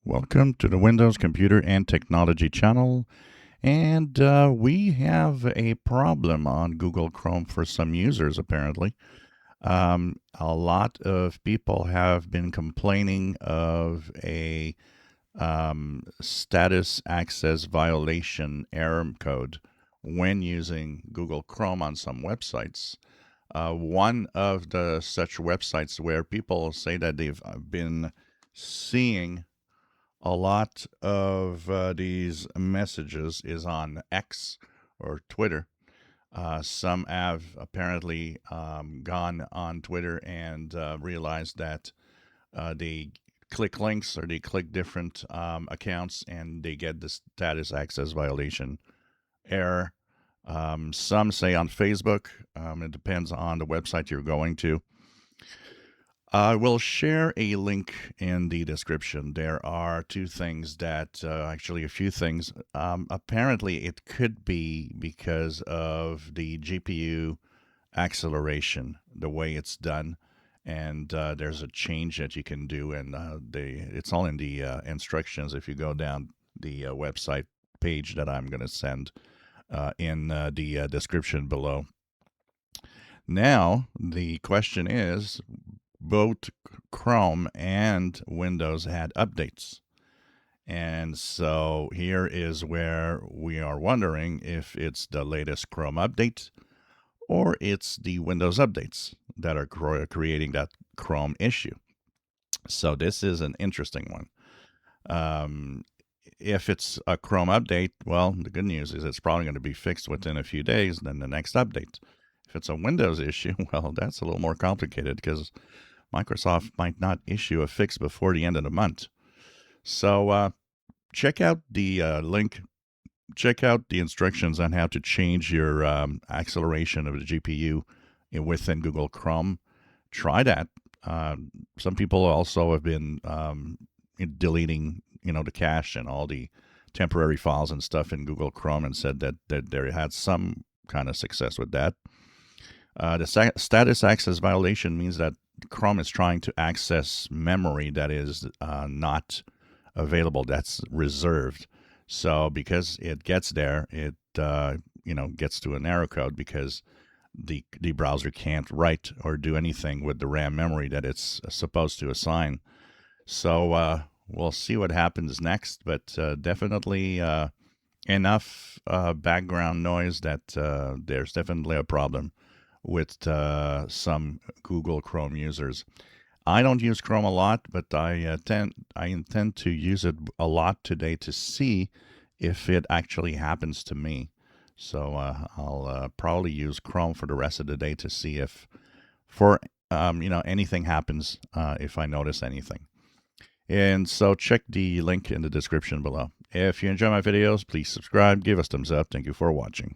Welcome to the Windows Computer and Technology channel. And we have a problem on Google Chrome for some users, apparently. A lot of people have been complaining of a status access violation error code when using Google Chrome on some websites. One of the such websites where people say that they've been seeing a lot of these messages is on X or Twitter. Some have apparently gone on Twitter and realized that they click links or they click different accounts and they get the status access violation error. Some say on Facebook. It depends on the website you're going to. I will share a link in the description. There are two things that, actually, a few things. Apparently, it could be because of the GPU acceleration, the way it's done. And there's a change that you can do, and it's all in the instructions. If you go down the website page that I'm going to send in the description below. Now, the question is, both Chrome and Windows had updates. And so here is where we are wondering if it's the latest Chrome update or it's the Windows updates that are creating that Chrome issue. So this is an interesting one. If it's a Chrome update, well, the good news is it's probably going to be fixed within a few days than the next update. If it's a Windows issue, well, that's a little more complicated because Microsoft might not issue a fix before the end of the month. So check out the link. Check out the instructions on how to change your acceleration of the GPU within Google Chrome. Try that. Some people also have been deleting, the cache and all the temporary files and stuff in Google Chrome and said that they had some kind of success with that. The status access violation means that Chrome is trying to access memory that is not available, that's reserved. So because it gets there, it gets to an error code because the browser can't write or do anything with the RAM memory that it's supposed to assign. So we'll see what happens next, but definitely enough background noise that there's definitely a problem with some Google Chrome users. I don't use Chrome a lot, but I intend to use it a lot today to see if it actually happens to me. So I'll probably use Chrome for the rest of the day to see if, for anything happens, if I notice anything. And so check the link in the description below. If you enjoy my videos, please subscribe, give us thumbs up. Thank you for watching.